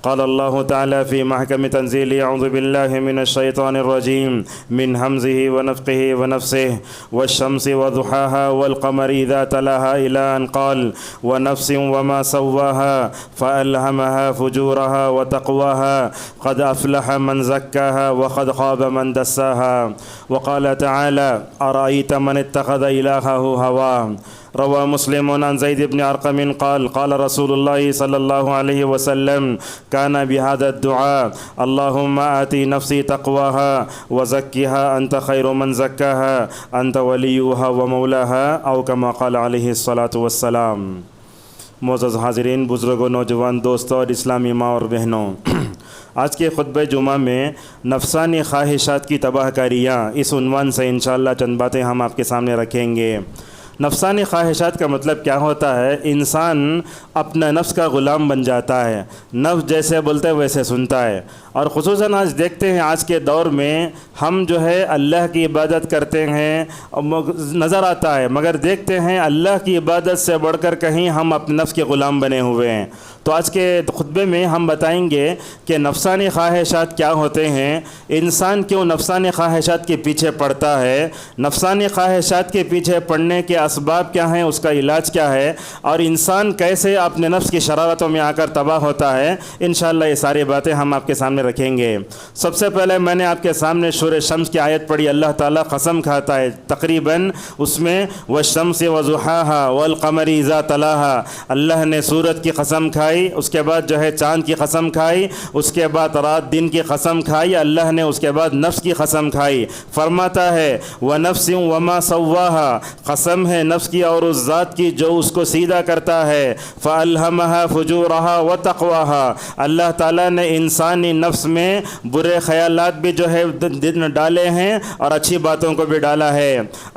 قال الله تعالى في محكم تنزيله أعوذ بالله من الشيطان الرجيم من همزه ونفخه ونفسه والشمس وضحاها والقمر إذا تلاها إلى أن قال ونفس وما سواها فألهمها فجورها وتقواها قد أفلح من زكاها وقد خاب من دساها. وقال تعالى أرأيت من اتخذ إلهه هواه. روى مسلم عن زيد بن أرقم قال قال رسول الله صلى الله عليه وسلم كان بهذا الدعاء اللهم آتي نفسي تقواها وزكها أنت خير من زكاها أنت وليها ومولاها أو كما قال عليه الصلاة والسلام. معزز حاضرین، بزرگوں، نوجوان دوستوں اور اسلامی ماں اور بہنوں، آج کے خطبہ جمعہ میں نفسانی خواہشات کی تباہ کاریاں اس عنوان سے انشاءاللہ چند باتیں ہم آپ کے سامنے رکھیں گے. نفسانی خواہشات کا مطلب کیا ہوتا ہے؟ انسان اپنا نفس کا غلام بن جاتا ہے، نفس جیسے بولتا ہے ویسے سنتا ہے. اور خصوصاً آج دیکھتے ہیں آج کے دور میں ہم جو ہے اللہ کی عبادت کرتے ہیں نظر آتا ہے، مگر دیکھتے ہیں اللہ کی عبادت سے بڑھ کر کہیں ہم اپنے نفس کے غلام بنے ہوئے ہیں. تو آج کے خطبے میں ہم بتائیں گے کہ نفسانی خواہشات کیا ہوتے ہیں، انسان کیوں نفسانی خواہشات کے پیچھے پڑتا ہے، نفسانی خواہشات کے پیچھے پڑنے کے اسباب کیا ہیں، اس کا علاج کیا ہے، اور انسان کیسے اپنے نفس کی شرارتوں میں آ کر تباہ ہوتا ہے. انشاءاللہ یہ ساری باتیں ہم آپ کے سامنے رکھیں گے. سب سے پہلے میں نے آپ کے سامنے سورہ شمس کی آیت پڑھی. اللہ تعالیٰ قسم کھاتا ہے تقریباً اس میں وَالشَّمْسِ وَضُحَاهَا وَالْقَمَرِ إِذَا تَلَاهَا، اللہ نے سورج کی قسم کھائی، اس کے بعد جو ہے چاند کی قسم کھائی، اس کے بعد رات دن کی قسم کھائی، اللہ نے اس کے بعد نفس کی قسم کھائی. فرماتا ہے وَنَفْسٍ وَمَا سَوَّاهَا، قسم ہے نفس کی اور اس ذات کی جو اس کو سیدھا کرتا ہے. فَأَلْهَمَهَا فُجُورَهَا وَتَقْوَاهَا، اللہ تعالیٰ نے انسانی نفس میں برے خیالات بھی جو ہے ڈالے ہیں اور اچھی باتوں کو بھی ڈالا ہے.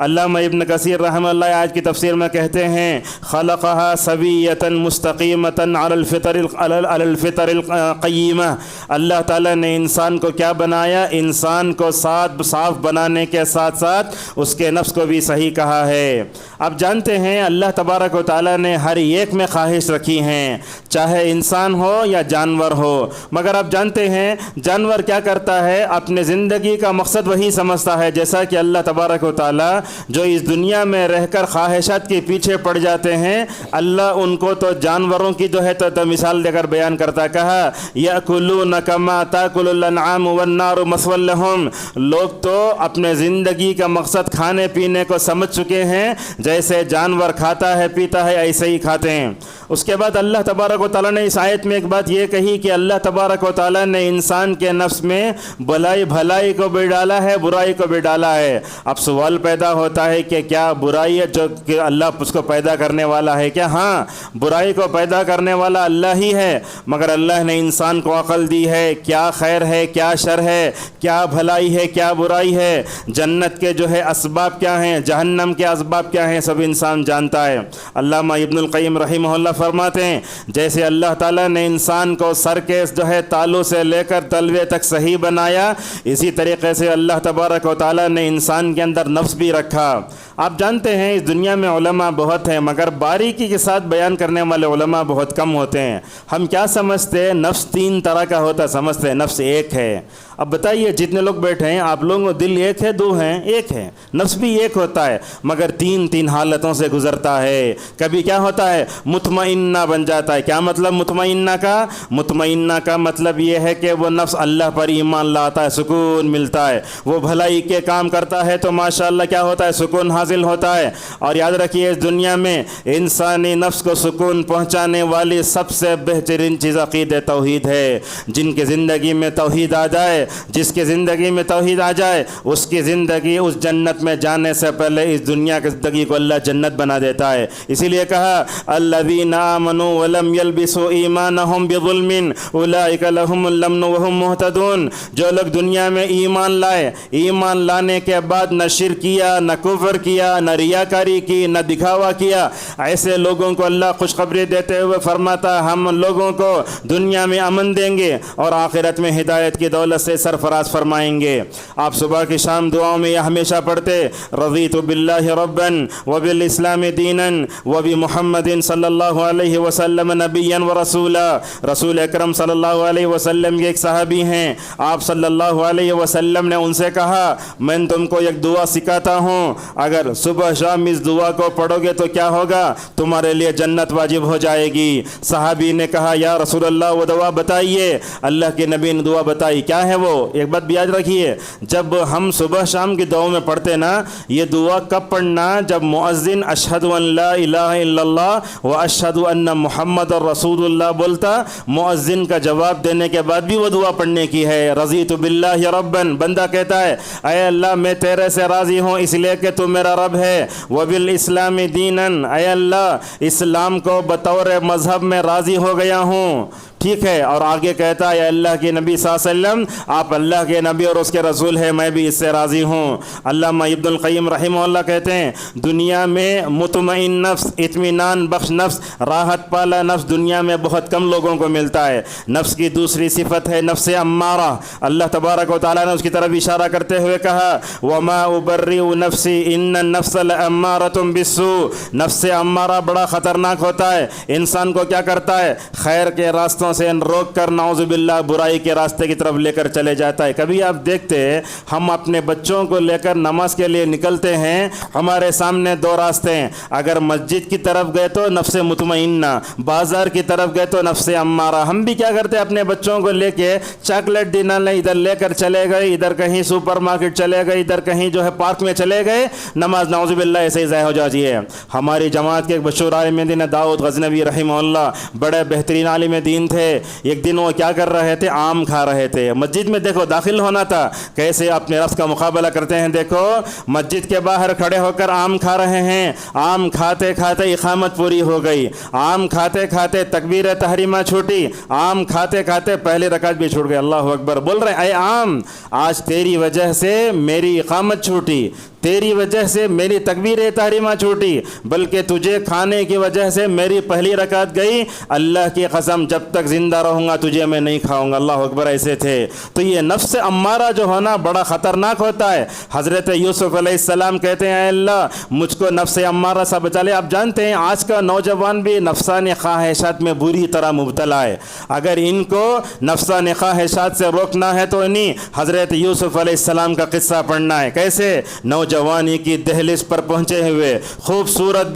علامہ ابن کثیر رحمہ اللہ آج کی تفسیر میں کہتے ہیں خلقها سویۃ مستقیمۃ علی الفطر القیمہ، اللہ تعالیٰ نے انسان کو کیا بنایا؟ انسان کو صاف بنانے کے ساتھ ساتھ اس کے نفس کو بھی صحیح کہا ہے. اب جانتے ہیں اللہ تبارک و تعالیٰ نے ہر ایک میں خواہش رکھی ہیں، چاہے انسان ہو یا جانور ہو. مگر آپ جانتے ہیں جانور کیا کرتا ہے؟ اپنے زندگی کا مقصد وہی سمجھتا ہے، جیسا کہ اللہ تبارک و تعالیٰ جو اس دنیا میں رہ کر خواہشات کے پیچھے پڑ جاتے ہیں، اللہ ان کو تو جانوروں کی جو ہے تو مثال دے کر بیان کرتا. کہا یأکلون کما تاکل الانعام والنار مثوی لہم، لوگ تو اپنے زندگی کا مقصد کھانے پینے کو سمجھ چکے ہیں، جیسے جانور کھاتا ہے پیتا ہے ایسے ہی کھاتے ہیں. اس کے بعد اللہ تبارک و تعالیٰ نے اس آیت میں ایک بات یہ کہی کہ اللہ تبارک و تعالیٰ نے انسان کے نفس میں بھلائی کو بھی ڈالا ہے، برائی کو بھی ڈالا ہے. اب سوال پیدا ہوتا ہے کہ کیا برائی ہے جو کہ اللہ اس کو پیدا کرنے والا ہے؟ کیا ہاں، برائی کو پیدا کرنے والا اللہ ہی ہے، مگر اللہ نے انسان کو عقل دی ہے، کیا خیر ہے کیا شر ہے، کیا بھلائی ہے کیا برائی ہے، جنت کے جو ہے اسباب کیا ہیں، جہنم کے اسباب کیا ہیں، سب انسان جانتا ہے. علامہ ابن القیم رحمہ اللہ فرماتے ہیں جیسے اللہ تعالیٰ نے انسان کو سر کے جو ہے تالو سے لے کر تلوے تک صحیح بنایا، اسی طریقے سے اللہ تبارک و تعالیٰ نے انسان کے اندر نفس بھی رکھا. آپ جانتے ہیں اس دنیا میں علماء بہت ہیں، مگر باریکی کے ساتھ بیان کرنے والے علماء بہت کم ہوتے ہیں. ہم کیا سمجھتے ہیں؟ نفس 3 طرح کا ہوتا سمجھتے ہیں، نفس ایک ہے. اب بتائیے جتنے لوگ بیٹھے ہیں آپ لوگوں کو دل ایک ہے، 2 ہیں؟ ایک ہے. نفس بھی ایک ہوتا ہے مگر 3 حالتوں سے گزرتا ہے. کبھی کیا ہوتا ہے؟ مطمئنہ بن جاتا ہے. کیا مطلب مطمئنہ کا؟ مطمئنہ کا مطلب یہ ہے کہ وہ نفس اللہ پر ایمان لاتا ہے، سکون ملتا ہے، وہ بھلائی کے کام کرتا ہے تو ماشاءاللہ کیا ہوتا ہے؟ سکون حاصل ہوتا ہے. اور یاد رکھیے اس دنیا میں انسانی نفس کو سکون پہنچانے والی سب سے بہترین چیز عقید توحید ہے. جن کی زندگی میں توحید آ جائے، جس کی زندگی میں توحید آ جائے، اس کی زندگی اس جنت میں جانے سے پہلے اس دنیا کی زندگی کو اللہ جنت بنا دیتا ہے. اسی لیے کہا الذین آمنوا ولم یلبسوا ایمانہم بظلم اولئک لہم الامن وہم مہتدون، جو لوگ دنیا میں ایمان لائے، ایمان لانے کے بعد نہ شرک کیا، نہ کفر کیا، نہ ریاکاری کی، نہ دکھاوا کیا، ایسے لوگوں کو اللہ خوشخبری دیتے ہوئے فرماتا ہم لوگوں کو دنیا میں امن دیں گے اور آخرت میں ہدایت کی دولت سے سرفراز فرمائیں گے. آپ صبح کی شام دعاؤں میں یہ ہمیشہ پڑھتے رضیت باللہ ربا وبالاسلام دینا وبمحمد صلی اللہ علیہ وسلم نبیا و رسولا، رسول اکرم صلی اللہ علیہ وسلم کے ایک صحابی ہیں، آپ صلی اللہ علیہ وسلم نے ان سے کہا میں تم کو ایک دعا سکھاتا ہوں، اگر صبح شام اس دعا کو پڑھو گے تو کیا ہوگا، تمہارے لیے جنت واجب ہو جائے گی۔ صحابی نے کہا یا رسول اللہ وہ دعا بتائیے، اللہ کے نبی نے دعا بتائی، کیا ہے وہ؟ ایک بات بھی یاد رکھیے، جب ہم صبح شام کی دعاؤں میں پڑھتے نا، یہ دعا کب پڑھنا؟ جب مؤذن اشہد ان لا الہ الا اللہ و اشہد ان محمد رسول اللہ بولتا، مؤذن کا جواب دینے کے بعد بھی وہ دعا پڑھنے کی ہے۔ رضیت باللہ ربا، بندہ کہتا ہے اے اللہ میں تیرے سے راضی ہوں اس لیے کہ تو میرا رب ہے، وبالاسلام دینا، اے اللہ اسلام کو بطور مذہب میں راضی ہو گیا ہوں، ٹھیک ہے۔ اور آگے کہتا ہے اللہ کے نبی صلی اللہ علیہ وسلم آپ اللہ کے نبی اور اس کے رسول ہیں، میں بھی اس سے راضی ہوں۔ علامہ ابن القیم رحمہ اللہ کہتے ہیں دنیا میں مطمئن نفس، اطمینان بخش نفس، راحت پالا نفس دنیا میں بہت کم لوگوں کو ملتا ہے۔ نفس کی دوسری صفت ہے نفس امارہ، اللہ تبارک و تعالیٰ نے اس کی طرف اشارہ کرتے ہوئے کہا وما ابرئ نفسی ان النفس لامارۃ بالسوء، نفس امارہ بڑا خطرناک ہوتا ہے، انسان کو کیا کرتا ہے؟ خیر کے راستوں سے روک کر نعوذ باللہ برائی کے راستے کی طرف لے کر چلے جاتا ہے۔ کبھی آپ دیکھتے ہیں ہم اپنے بچوں کو لے کر نماز کے لیے نکلتے ہیں، ہمارے سامنے دو راستے ہیں، اگر مسجد کی طرف گئے تو نفس مطمئنہ، بازار کی طرف گئے تو نفس امارہ۔ ہم بھی کیا کرتے ہیں اپنے بچوں کو لے کے چاکلیٹ دینا ادھر لے کر چلے گئے، ادھر کہیں سپر مارکیٹ چلے گئے، ادھر کہیں جو ہے پارک میں چلے گئے، نماز نعوذ باللہ ایسے ہی ضائع ہو جاتی ہے۔ ہماری جماعت کے ایک مشہور عالم دین داؤد غزنوی رحمہ اللہ بڑے بہترین عالم دین تھے، ایک دن وہ کیا کر رہے تھے؟ آم کھا رہے تھے۔ مسجد میں دیکھو داخل ہونا تھا، کیسے اپنے رفظ کا مقابلہ کرتے ہیں، دیکھو مسجد کے باہر کھڑے ہو کر آم کھا رہے ہیں، آم کھاتے کھاتے اقامت پوری ہو گئی، آم کھاتے کھاتے تکبیر تحریمہ چھوٹی، آم کھاتے کھاتے پہلی رکعت بھی چھوٹ گئی، اللہ اکبر بول رہے ہیں اے آم آج تیری وجہ سے میری اقامت چھوٹی، تیری وجہ سے میری تکبیر تحریمہ چھوٹی، بلکہ تجھے کھانے کی وجہ سے میری پہلی رکعت گئی، اللہ کی قسم جب تک زندہ رہوں گا تجھے میں نہیں کھاؤں گا، اللہ اکبر ایسے تھے۔ تو یہ نفس امارہ جو ہونا بڑا خطرناک ہوتا ہے۔ حضرت یوسف علیہ السلام کہتے ہیں اے اللہ مجھ کو نفس امارہ سے بچا لے۔ آپ جانتے ہیں آج کا نوجوان بھی نفسانی خواہشات میں بری طرح مبتلا ہے، اگر ان کو نفسانی خواہشات سے روکنا ہے تو انہیں حضرت یوسف علیہ السلام کا قصہ پڑھنا ہے، کیسے نوجوانی کی دہلیز پر پہنچے ہوئے، خوبصورت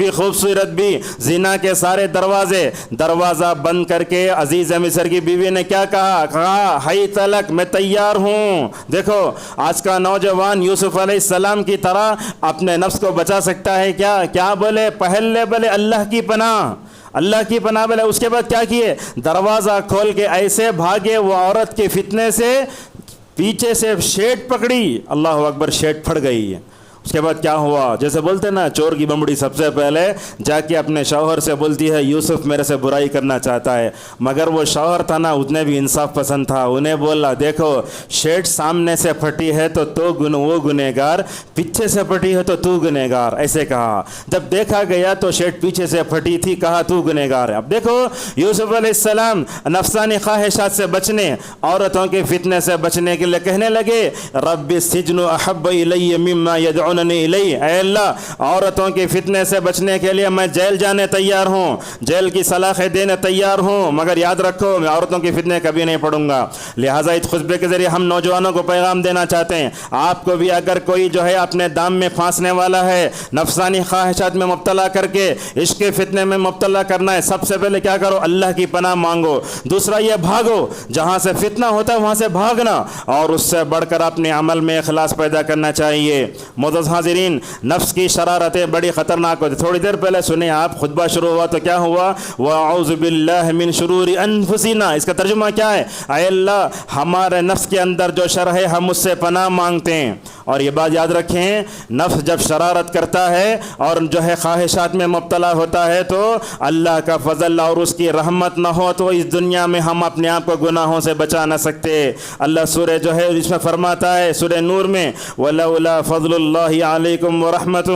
بھی زنا کے سارے دروازہ بند کر کے عزیز مصر کی بیوی نے کیا کہا ہائی تلک میں تیار ہوں۔ دیکھو آج کا نوجوان یوسف علیہ السلام کی طرح اپنے نفس کو بچا سکتا ہے کیا بولے پہلے بولے اللہ کی پناہ بولے، اس کے بعد کیا کیے؟ دروازہ کھول کے ایسے بھاگے وہ عورت کے فتنے سے، پیچھے سے شیٹ پکڑی، اللہ اکبر شیٹ پھٹ گئی۔ اس کے بعد کیا ہوا؟ جیسے بولتے نا چور کی بمڑی سب سے پہلے جا کے اپنے شوہر سے بولتی ہے یوسف میرے سے برائی کرنا چاہتا ہے، مگر وہ شوہر تھا نا اتنے بھی انصاف پسند تھا، انہیں بولا دیکھو شیٹ سامنے سے پھٹی ہے تو وہ گنہگار، پیچھے سے پھٹی ہے تو گنہگار، ایسے کہا۔ جب دیکھا گیا تو شیٹ پیچھے سے پھٹی تھی، کہا تو گنہگار ہے۔ اب دیکھو یوسف علیہ السلام نفسانی خواہشات سے بچنے، عورتوں کے فتنے سے بچنے کے لیے کہنے لگے رب السجن احب الی مما يدعون اے اللہ عورتوں کے فتنے سے بچنے کے لیے میں جیل جانے تیار ہوں، جیل کی سلاخیں دینے تیار ہوں، مگر یاد رکھو میں عورتوں کے فتنے کبھی نہیں پڑوں گا۔ لہٰذا اس خطبے کے ذریعے ہم نوجوانوں کو پیغام دینا چاہتے ہیں، آپ کو بھی اگر کوئی جو ہے اپنے دام میں پھانسنے والا ہے، نفسانی خواہشات میں مبتلا کر کے عشق کے فتنے میں مبتلا کرنا ہے، سب سے پہلے کیا کرو؟ اللہ کی پناہ مانگو۔ دوسرا یہ بھاگو، جہاں سے فتنہ ہوتا ہے وہاں سے بھاگنا، اور اس سے بڑھ کر اپنے عمل میں اخلاص پیدا کرنا چاہیے۔ حاضرین نفس کی شرارتیں بڑی خطرناک ہوتی۔ تھوڑی دیر پہلے سنیں آپ خطبہ شروع ہوا تو کیا ہوا؟ وَأَعُوذُ بِاللَّهِ مِن شُرُورِ أَنفُسِنَا، اس کا ترجمہ کیا ہے؟ اے اللہ ہمارے نفس کے اندر جو شر ہے ہم اس سے پناہ مانگتے ہیں۔ اور یہ بات یاد رکھیں نفس جب شرارت کرتا ہے اور جو ہے خواہشات میں مبتلا ہوتا ہے تو اللہ کا فضل اور اس کی رحمت نہ ہو تو اس دنیا میں ہم اپنے آپ کو گناہوں سے بچا نہ سکتے۔ اللہ سورہ جو ہے اس میں فرماتا ہے سورہ نور میں وَلَوْلَا فَضْلُ اللَّهِ اللہ علیکم ورحمتہ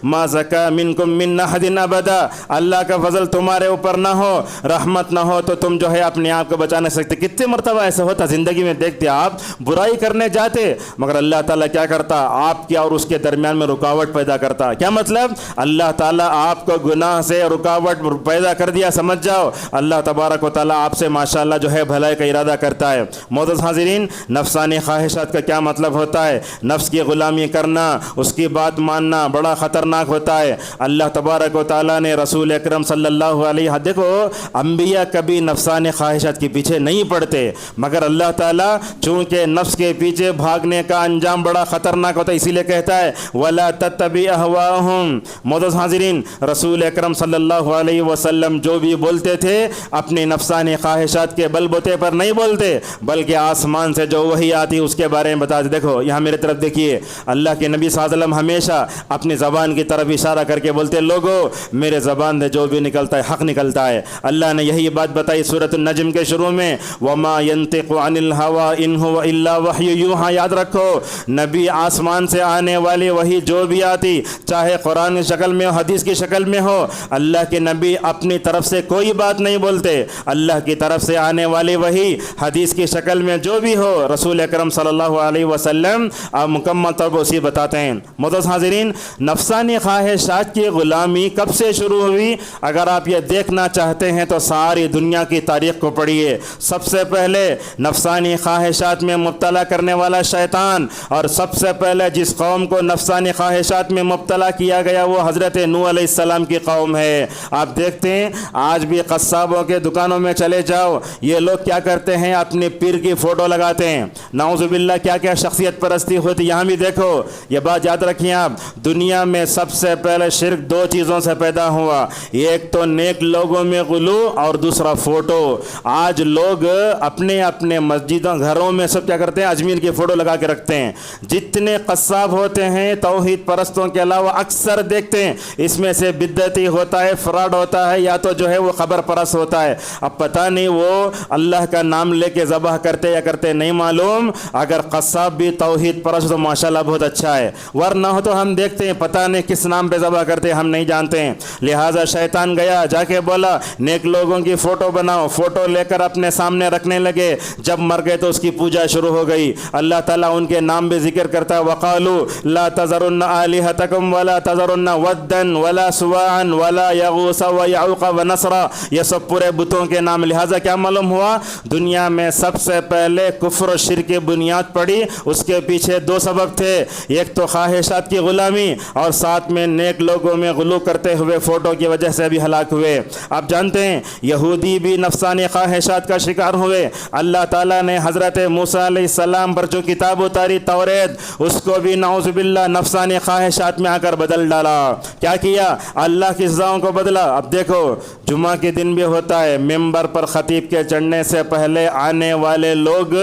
ما زکا منکم من احد ابدا، اللہ کا فضل تمہارے اوپر نہ ہو، رحمت نہ ہو تو تم جو ہے اپنے آپ کو بچا نہیں سکتے۔ کتنے مرتبہ ایسا ہوتا زندگی میں، دیکھتے آپ برائی کرنے جاتے مگر اللہ تعالیٰ کیا کرتا، آپ کے اور اس کے درمیان میں رکاوٹ پیدا کرتا۔ کیا مطلب؟ اللہ تعالیٰ آپ کو گناہ سے رکاوٹ پیدا کر دیا، سمجھ جاؤ اللہ تبارک و تعالیٰ آپ سے ماشاءاللہ جو ہے بھلائی کا ارادہ کرتا ہے۔ معزز حاضرین، نفسانی خواہشات کا کیا مطلب ہوتا ہے؟ نفس کی غلامی کرنا، اس کی بات ماننا بڑا خطرناک ہوتا ہے۔ اللہ تبارک و تعالیٰ نے رسول اکرم صلی اللہ علیہ وسلم، دیکھو انبیاء کبھی نفسانی خواہشات کے پیچھے نہیں پڑتے مگر اللہ تعالیٰ چونکہ نفس کے پیچھے بھاگنے کا انجام بڑا خطرناک ہوتا ہے اسی لیے کہتا ہے وَلَا تَتَّبِعْ أَهْوَاءَهُمْ۔ معزز حاضرین، رسول اکرم صلی اللہ علیہ وسلم جو بھی بولتے تھے اپنی نفسانی خواہشات کے بل بوتے پر نہیں بولتے بلکہ آسمان سے جو وحی آتی اس کے بارے میں بتاتے۔ دیکھو یہاں میرے طرف دیکھیے، اللہ کے نبی صلی اللہ علیہ وسلم ہمیشہ اپنی زبان کی طرف اشارہ کر کے بولتے لوگو میرے زبان سے جو بھی نکلتا ہے حق نکلتا ہے۔ اللہ نے یہی بات بتائی سورۃ النجم کے شروع میں وَمَا يَنطِقُ عَنِ الْهَوَىٰ إِنْ هُوَ إِلَّا وَحْيٌ يُوحَىٰ۔ یاد رکھو نبی آسمان سے آنے والی وحی جو بھی آتی چاہے قرآن کی شکل میں ہو حدیث کی شکل میں ہو، اللہ کے نبی اپنی طرف سے کوئی بات نہیں بولتے، اللہ کی طرف سے آنے والی وحی حدیث کی شکل میں جو بھی ہو رسول اکرم صلی اللہ علیہ وسلم آپ مکمل طور پر اسی بتاتے ہیں۔ معزز حاضرین، نفسانی خواہشات کی غلامی کب سے شروع ہوئی؟ اگر آپ یہ دیکھنا چاہتے ہیں تو ساری دنیا کی تاریخ کو پڑھیے۔ سب سے پہلے نفسانی خواہشات میں مبتلا کرنے والا شیطان، اور سب سے پہلے جس قوم کو نفسانی خواہشات میں مبتلا کیا گیا وہ حضرت نوح علیہ السلام کی قوم ہے۔ آپ دیکھتے ہیں آج بھی قصابوں کے دکانوں میں چلے جاؤ، یہ لوگ کیا کرتے ہیں اپنے پیر کی فوٹو لگاتے ہیں، نعوذ باللہ کیا کیا شخصیت پرستی ہوتی۔ یہاں بھی دیکھو یہ بات یاد رکھیں آپ، دنیا میں سب سے پہلے شرک دو چیزوں سے پیدا ہوا، ایک تو نیک لوگوں میں غلو اور دوسرا فوٹو۔ آج لوگ اپنے اپنے مسجدوں گھروں میں سب کیا کرتے ہیں اجمیر کی فوٹو لگا کے رکھتے ہیں۔ جتنے قصاب ہوتے ہیں توحید پرستوں کے علاوہ اکثر دیکھتے ہیں اس میں سے بدعتی ہوتا ہے، فراڈ ہوتا ہے، یا تو جو ہے وہ خبر پرست ہوتا ہے۔ اب پتہ نہیں وہ اللہ کا نام لے کے ذبح کرتے یا کرتے نہیں معلوم، اگر قصاب بھی توحید پرست تو ماشاءاللہ بہت اچھا ہے، ورنہ ہو تو ہم دیکھتے ہیں پتہ نہیں کس نام پہ ذبح کرتے ہم نہیں جانتے ہیں۔ لہٰذا شیطان گیا جا کے بولا نیک لوگوں کی فوٹو بناؤ، فوٹو لے کر اپنے سامنے رکھنے لگے، جب مر گئے تو اس کی پوجا شروع ہو گئی۔ اللہ تعالیٰ ان کے نام بھی ذکر کرتا ہے وَقَالُوا لَا تَذَرُنَّ آلِهَتَكُمْ وَلَا تَذَرُنَّ وَدًّا وَلَا سُوَاعًا وَلَا يَغُوثَ وَيَعُوقَ وَنَسْرًا، یہ سب پورے بتوں کے نام۔ لہٰذا کیا معلوم ہوا دنیا میں سب سے پہلے کفر و شرک کی بنیاد پڑی، اس کے پیچھے دو سبب تھے، ایک تو خواہشات کی غلامی اور ساتھ میں نیک لوگوں میں غلو کرتے ہوئے فوٹو کی وجہ سے بھی ہلاک ہوئے۔ آپ جانتے ہیں یہودی بھی نفسانی خواہشات کا شکار ہوئے، اللہ تعالیٰ نے حضرت موسیٰ علیہ السلام پر جو کتاب اتاری توریت اس کو بھی نعوذ باللہ نفسانی خواہشات میں آ کر بدل ڈالا۔ کیا کیا؟ اللہ کی سزاؤں کو بدلا۔ اب دیکھو جمعہ کے دن بھی ہوتا ہے، ممبر پر خطیب کے چڑھنے سے پہلے آنے والے لوگ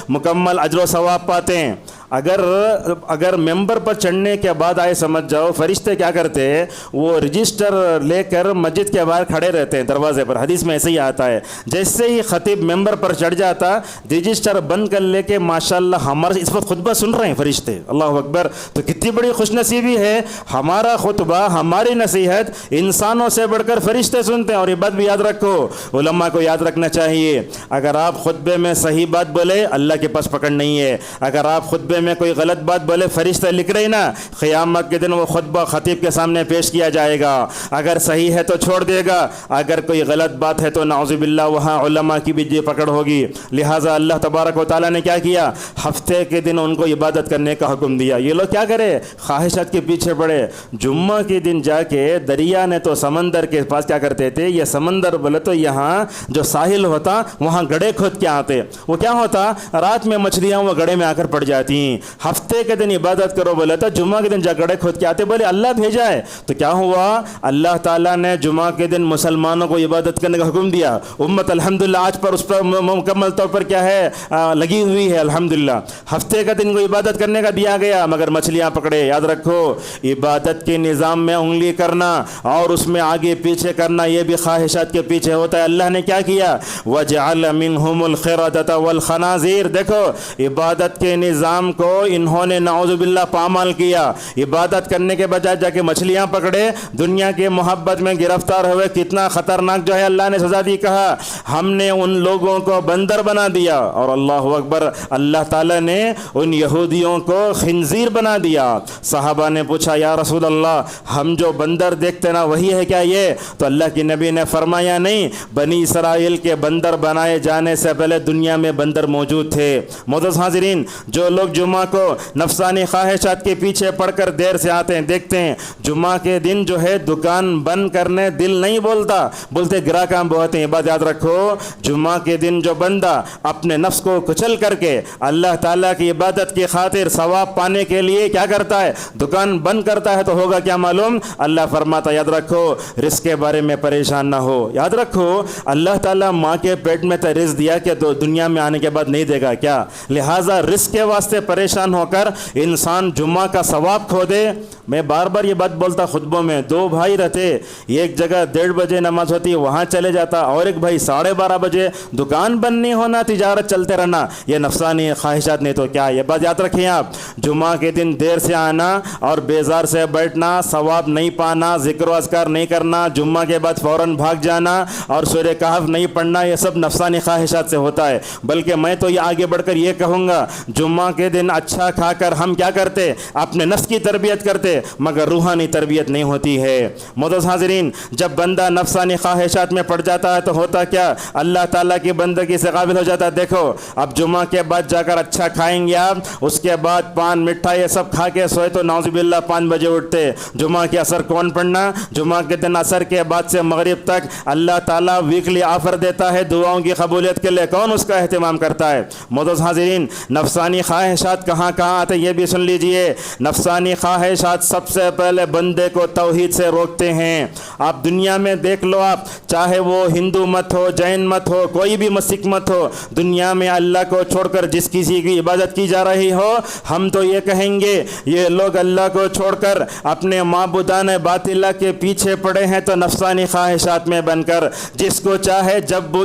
مکمل اجر و ثواب پاتے ہیں۔ اگر ممبر پر چڑھنے کے بعد آئے سمجھ جاؤ فرشتے کیا کرتے ہیں وہ رجسٹر لے کر مسجد کے باہر کھڑے رہتے ہیں دروازے پر، حدیث میں ایسے ہی آتا ہے جیسے ہی خطیب ممبر پر چڑھ جاتا رجسٹر بند کر لے کے ماشاءاللہ ہمارے اس وقت خطبہ سن رہے ہیں فرشتے، اللہ اکبر۔ تو کتنی بڑی خوش نصیبی ہے، ہمارا خطبہ ہماری نصیحت انسانوں سے بڑھ کر فرشتے سنتے ہیں۔ اور یہ بات بھی یاد رکھو، علماء کو یاد رکھنا چاہیے، اگر آپ خطبے میں صحیح بات بولے اللہ کے پاس پکڑ نہیں ہے، اگر آپ خطبے میں کوئی غلط بات بولے فرشتے لکھ رہے نا قیامت کے دن وہ خطبہ خطیب کے سامنے پیش کیا جائے گا، اگر صحیح ہے تو چھوڑ دے گا، اگر کوئی غلط بات ہے تو نعوذ باللہ وہاں علماء کی بھی جی پکڑ ہوگی۔ لہٰذا اللہ تبارک و تعالیٰ نے کیا کیا، ہفتے کے دن ان کو عبادت کرنے کا حکم دیا۔ یہ لوگ کیا کرے، خواہشات کے پیچھے پڑے۔ جمعہ کے دن جا کے دریا نے تو سمندر کے پاس کیا کرتے تھے، یہ سمندر بولے تو یہاں جو ساحل ہوتا وہاں گڑھے کھود کے آتے، وہ کیا ہوتا رات میں مچھلیاں وہ گڑھے میں آ کر پڑ جاتی۔ ہفتے کے دن عبادت کرو بولے تو جمعہ کے دن جا گڑھے کھود کے آتے، بولے اللہ بھیجا ہے۔ تو کیا ہوا، اللہ تعالیٰ نے جمعہ کے دن مسلمانوں کو عبادت کرنے کا حکم دیا۔ امت الحمدللہ آج پر اس پر مکمل طور پر کیا ہے لگی ہوئی ہے الحمدللہ۔ ہفتے کا دن کو عبادت کرنے کا دیا گیا مگر مچھلیاں پکڑے۔ یاد رکھو عبادت کے نظام میں انگلی کرنا اور اس میں آگے پیچھے کرنا یہ بھی خواہشات کے پیچھے ہوتا ہے۔ اللہ نے کیا کیا، وَجَعَلَ مِنْهُمُ الْقِرَدَةَ وَالْخَنَازِيرَ۔ دیکھو عبادت کے نظام کو انہوں نے نعوذ باللہ پامال کیا، عبادت کرنے کے بجائے جا کے مچھلیاں پکڑے، دنیا کے محبت میں گرفتار ہوئے، کتنا خطرناک جو ہے اللہ نے سزا دی. کہا ہم نے ان لوگوں کو بندر بنا دیا، اور اللہ اکبر، اللہ تعالیٰ نے ان یہودیوں کو خنزیر بنا دیا. صحابہ نے پوچھا یا رسول اللہ ہم جو بندر دیکھتے نا وہی ہے کیا یہ؟ تو اللہ کے نبی نے فرمایا نہیں، بنی اسرائیل کے بندر بنائے جانے سے پہلے دنیا میں بندر موجود تھے. معزز حاضرین، جو لوگ جمعہ کو نفسانی خواہشات کے پیچھے پڑ کر دیر سے آتے ہیں، دیکھتے ہیں جمعہ کے دن جو ہے دکان بند کرنے دل نہیں بولتا، بولتے گراہک بہت ہیں. بات یاد رکھو، جمعہ کے دن جو بندہ اپنے نفس کو کچل کر کے اللہ تعالیٰ کی عبادت کی خاطر ثواب پانے کے لیے کیا کرتا ہے؟ دکان بند کرتا ہے، تو ہوگا کیا معلوم؟ اللہ فرماتا یاد رکھو رزق کے بارے میں پریشان نہ ہو. یاد رکھو اللہ تعالیٰ ماں کے پیٹ میں تو رزق دیا کہ تو دنیا میں آنے کے بعد نہیں دے گا کیا؟ لہٰذا رزق کے واسطے پریشان ہو کر انسان جمعہ کا ثواب کھو دے. میں بار بار یہ بات بولتا خطبوں میں، دو بھائی رہتے، ایک جگہ 1:30 بجے نماز ہوتی وہاں چلے جاتا، اور ایک بھائی 12:30 بجے. دکان بند نہیں ہونا، تجارت چلتے رہنا، یہ نفسانی خواہشات نہیں تو کیا؟ یہ بات یاد رکھیں آپ. جمعہ کے دن دیر سے آنا اور بیزار سے بیٹھنا، ثواب نہیں پانا، ذکر و اذکار نہیں کرنا، جمعہ کے بعد فوراً بھاگ جانا اور سورہ کہف نہیں پڑھنا، یہ سب نفسانی خواہشات سے ہوتا ہے. بلکہ میں تو یہ آگے بڑھ کر یہ کہوں گا، جمعہ کے دن اچھا کھا کر ہم کیا کرتے؟ اپنے نفس کی تربیت کرتے، مگر روحانی تربیت نہیں ہوتی ہے. معزز حاضرین، جب بندہ نفسانی خواہشات میں پڑ جاتا ہے تو ہوتا کیا؟ اللہ تعالیٰ کی بندگی سے قابل ہو جاتا ہے. دیکھو اب جمعہ کے بعد جا کر اچھا کھائیں گے آپ، اس کے بعد پان مٹھائی یہ سب کھا کے سوئے تو نعوذ باللہ 5 بجے اٹھتے. جمعہ کے اثر کون پڑھنا؟ جمعہ کے دن اثر کے بعد سے مغرب تک اللہ تعالیٰ ویکلی آفر دیتا ہے دعاؤں کی قبولیت کے لیے، کون اس کا اہتمام کرتا ہے؟ معزز حاضرین، نفسانی خواہشات کہاں کہاں آتے یہ بھی سن لیجئے. نفسانی خواہشات سب سے پہلے بندے کو توحید سے روکتے ہیں. آپ دنیا میں دیکھ لو، آپ چاہے وہ ہندو مت ہو، جین مت ہو، کوئی بھی مسیح مت ہو، دنیا میں اللہ کو چھوڑ کر جس کسی کی عبادت کی جا رہی ہو، ہم تو یہ کہیں گے یہ لوگ اللہ کو چھوڑ کر اپنے معبودان باطلہ کے پیچھے پڑے ہیں، تو نفسانی خواہشات میں بن کر جس کو چاہے جب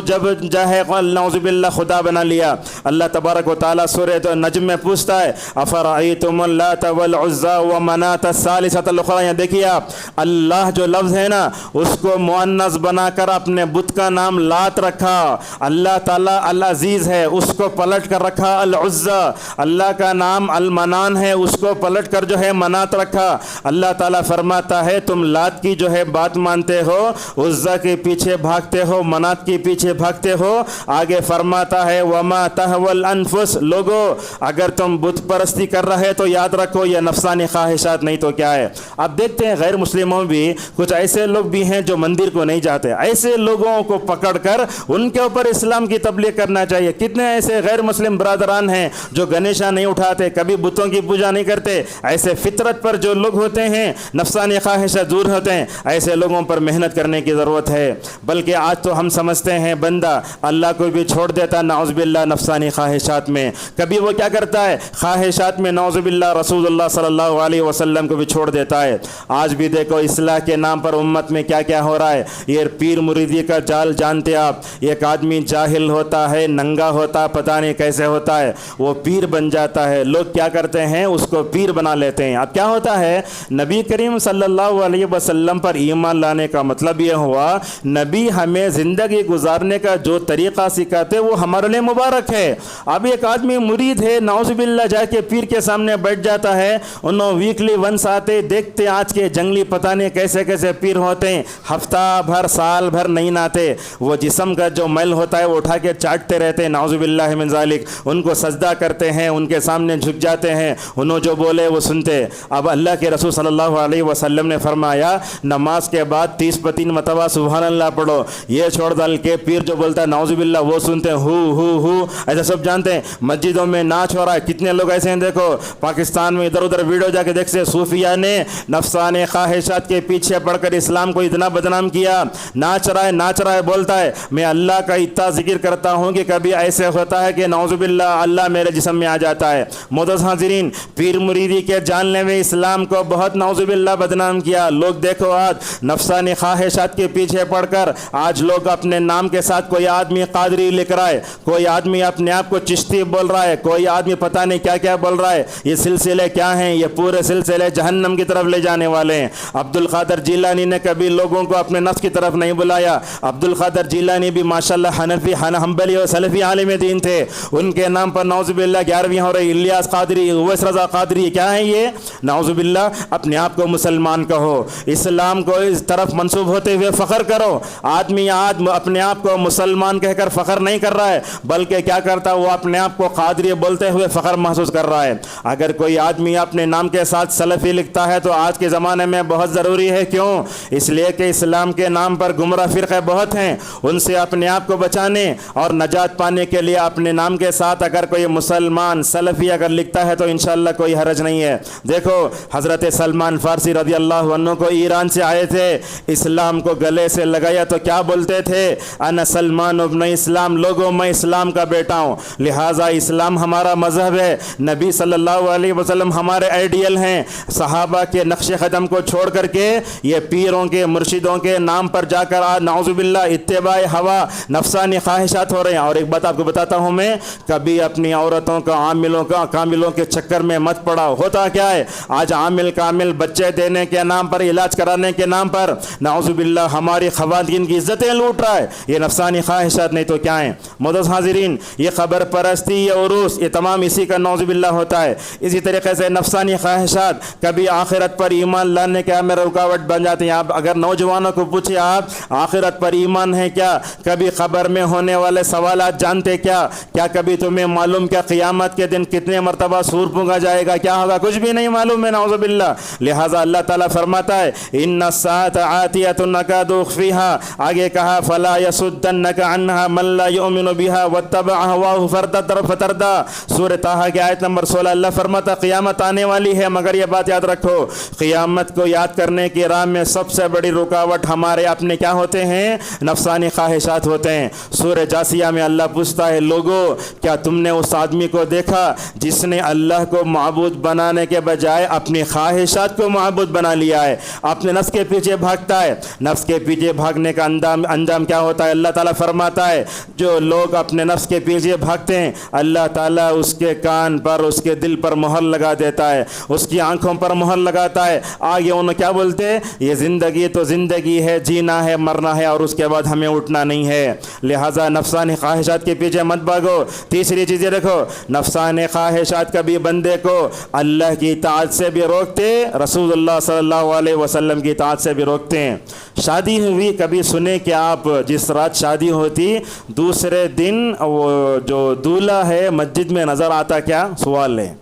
چاہے نعوذ باللہ خدا بنا لیا. اللہ تبارک و تعالیٰ سورۃ نجم میں پوچھتا ہے افرأیتم اللات والعزی ومناۃ الثالثۃ الاخری. یہاں دیکھیے آپ، اللہ جو لفظ ہے نا اس کو مؤنث بنا کر اپنے بت کا نام لات رکھا. اللہ تعالیٰ العزیز ہے، اس کو پلٹ کر رکھا العزی. اللہ کا نام المنان ہے، اس کو پلٹ کر جو ہے منات رکھا. اللہ تعالیٰ فرماتا ہے تم لات کی جو ہے بات مانتے ہو، عزی کے پیچھے بھاگتے ہو، منات کے پیچھے بھاگتے ہو. آگے فرماتا ہے وما تہوی الانفس. لوگو اگر تم بت پرستی کر رہے تو یاد رکھو یہ نفسانی خواہشات نہیں تو کیا ہے. اب دیکھتے ہیں غیر مسلموں بھی کچھ ایسے لوگ بھی ہیں جو مندر کو نہیں جاتے. ایسے لوگوں کو پکڑ کر ان کے اوپر اسلام کی تبلیغ کرنا چاہیے. کتنے ایسے غیر مسلم برادران ہیں جو گنیشا نہیں اٹھاتے، کبھی بتوں کی پوجا نہیں کرتے. ایسے فطرت پر جو لوگ ہوتے ہیں، نفسانی خواہشات دور ہوتے ہیں، ایسے لوگوں پر محنت کرنے کی ضرورت ہے. بلکہ آج تو ہم سمجھتے ہیں بندہ اللہ کو بھی چھوڑ دیتا نعوذ باللہ نفسانی خواہشات میں. کبھی وہ کیا کرتا ہے؟ خواہشات میں نعوذ باللہ رسول اللہ صلی اللہ علیہ وسلم کو بھی چھوڑ دیتا ہے. آج بھی دیکھو اصلاح کے نام پر امت میں کیا کیا ہو رہا ہے. یہ پیر مریدی کا جال جانتے آپ. ایک آدمی جاہل ہوتا ہے، ننگا ہوتا، پتہ نہیں کیسے ہوتا ہے، وہ پیر بن جاتا ہے. لوگ کیا کرتے ہیں؟ اس کو پیر بنا لیتے ہیں. اب کیا ہوتا ہے؟ نبی کریم صلی اللہ علیہ وسلم پر ایمان لانے کا مطلب یہ ہوا نبی ہمیں زندگی گزارنے کا جو طریقہ سکھاتے وہ ہمارے لیے مبارک ہے. اب ایک آدمی مرید ہے، نعوذ باللہ جا کے پیر کے سامنے بیٹھ جاتا ہے. انہوں ویکلی ونس آتے، دیکھتے آج کے جنگلی پتہ نہیں کیسے کیسے پیر ہوتے ہیں، ہفتہ بھر سال بھر نہیں ناتے. وہ جسم کا جو میل ہوتا ہے وہ اٹھا کے چاٹتے رہتے ہیں نعوذ باللہ من ذالک. ان کو سجدہ کرتے ہیں، ان کے سامنے جھک جاتے ہیں، انہوں جو بولے وہ سنتے. اب اللہ کے رسول صلی اللہ علیہ وسلم نے فرمایا نماز کے بعد 30 مرتبہ سبحان اللہ پڑھو. یہ چھوڑ دل کے پیر جو بولتا ہے نعوذ باللہ وہ سنتے ہیں ہو ایسا سب جانتے ہیں. مسجدوں میں ناچ ہو رہا ہے، کتنے لوگ ایسے ہیں دیکھو. پاکستان میں ادھر ادھر ویڈیو جا کے دیکھتے صوفیہ نے نفسانی خواہشات کے پیچھے پڑ کر اسلام کو اتنا بدنام کیا. ناچ رہا ہے بولتا ہے میں اللہ کا اتنا ذکر کرتا ہوں کہ کبھی ایسے ہوتا ہے کہ نعوذ باللہ اللہ میرے جسم میں آ جاتا ہے. معزز حاضرین، پیر مریدی کے جاننے میں اسلام کو بہت نعوذ باللہ بدنام کیا. لوگ دیکھو آج نفسانی خواہشات کے پیچھے پڑ کر آج لوگ اپنے نام کے ساتھ کوئی آدمی قادری لکھ رہا ہے، کوئی آدمی اپنے آپ کو چشتی بول رہا ہے، کوئی آدمی پتہ نہیں کیا کیا بول رہا ہے. یہ سلسلے کیا ہیں؟ یہ پورے سلسلے جہنم کی طرف لے جانے والے ہیں. عبد القادر جیلانی نے کبھی لوگوں کو اپنے نفس کی طرف نہیں بلایا. عبد القادر جیلانی بھی ماشاءاللہ حنفی حنبلی اور سلفی عالم دین تھے. ان کے نام پر نعوذ باللہ 11ویں ہو رہی. الیاس قادری، اویس رضا قادری، کیا ہیں یہ؟ نعوذ باللہ اپنے آپ کو مسلمان کہو، اسلام کو اس طرف منسوب ہوتے ہوئے فخر کرو. آدمی اپنے آپ کو مسلمان کہہ کر فخر نہیں کر رہا ہے، بلکہ کیا کرتا وہ اپنے آپ کو قادری بولتے ہوئے فخر محسوس کر رہا ہے. اگر کوئی آدمی اپنے نام کے ساتھ سلفی لکھتا ہے تو آج کے زمانے میں بہت ضروری ہے. کیوں؟ اس لیے کہ اسلام کے نام پر گمراہ فرقے بہت ہیں. ان سے اپنے آپ کو بچانے اور نجات پانے کے لیے اپنے نام کے ساتھ اگر کوئی مسلمان سلفی اگر لکھتا ہے تو انشاءاللہ کوئی حرج نہیں ہے. دیکھو حضرت سلمان فارسی رضی اللہ عنہ کو ایران سے آئے تھے، اسلام کو گلے سے لگایا تو کیا بولتے تھے؟ انا سلمان ابن اسلام، لوگوں میں اسلام کا بیٹا ہوں، لہٰذا اسلام ہمارا مذہب ہے، نبی صلی اللہ علیہ وسلم ہمارے آئیڈیل ہیں. صحابہ کے نقش قدم کو چھوڑ کر کے یہ پیروں کے مرشدوں کے نام پر جا کر آج نعوذ باللہ اتباع ہوا نفسانی خواہشات ہو رہے ہیں. اور ایک بات آپ کو بتاتا ہوں میں، کبھی اپنی عورتوں کا کاملوں کے چکر میں مت پڑا. ہوتا کیا ہے آج عامل کامل بچے دینے کے نام پر، علاج کرانے کے نام پر نعوذ باللہ ہماری خواتین کی عزتیں لوٹ رہا ہے. یہ نفسانی خواہشات نہیں تو کیا ہیں؟ معزز حاضرین، یہ خبر پرستی، یہ عروس، یہ تمام اسی کا نعوذ باللہ ہوتا ہے. اسی طریقے سے نفسانی خواہشات کبھی آخرت پر ایمان لانے کا میں رکاوٹ بن جاتے ہیں. آپ اگر نوجوانوں کو پوچھیں آپ آخرت پر ایمان ہے کیا؟ کبھی قبر میں ہونے والے سوالات جانتے کیا؟ کیا کبھی تمہیں معلوم کیا قیامت کے دن کتنے مرتبہ سور پھونکا جائے گا؟ کیا ہوگا؟ کچھ بھی نہیں معلوم ہے نعوذ باللہ. لہٰذا اللہ تعالیٰ فرماتا ہے ان الساعۃ آتیۃ نکاد اخفیھا، آگے کہا فلا یصدنک عنھا من لا یؤمن بها واتبع هواه فتردی. سورہ طٰہٰ کی آیت نمبر 16 اللہ فرماتا قیامت آنے والی ہے، مگر یہ بات یاد رکھو قیامت کو یاد کرنے کی راہ میں سب سے بڑی رکاوٹ ہمارے اپنے کیا ہوتے ہیں؟ نفسانی خواہشات ہوتے ہیں. سورہ جاسیہ میں اللہ پوچھتا ہے لوگو کیا تم نے اس آدمی کو دیکھا جس نے اللہ کو معبود بنانے کے بجائے اپنی خواہشات کو معبود بنا لیا ہے، اپنے نفس کے پیچھے بھاگتا ہے. نفس کے پیچھے بھاگنے کا انجام کیا ہوتا ہے؟ اللہ تعالیٰ فرماتا ہے جو لوگ اپنے نفس کے پیچھے بھاگتے ہیں اللہ تعالیٰ اس کے کان پر، اس کے دل پر مہر لگا دیتا ہے، اس کی آنکھوں پر مہر لگاتا ہے. آگے انہوں کیا بولتے ہیں؟ یہ زندگی تو زندگی ہے، جینا ہے، مرنا ہے، اور اس کے بعد ہمیں اٹھنا نہیں ہے. لہٰذا نفسانی خواہشات کے پیچھے مت بھاگو. تیسری چیزیں رکھو، نفسانی خواہشات کبھی بندے کو اللہ کی اطاعت سے بھی روکتے، رسول اللہ صلی اللہ علیہ وسلم کی اطاعت سے بھی روکتے ہیں. شادی ہوئی، کبھی سنے کہ آپ جس رات شادی ہوتی دوسرے دن وہ جو دولہا ہے مسجد میں نظر آتا کیا؟ سوال ہے.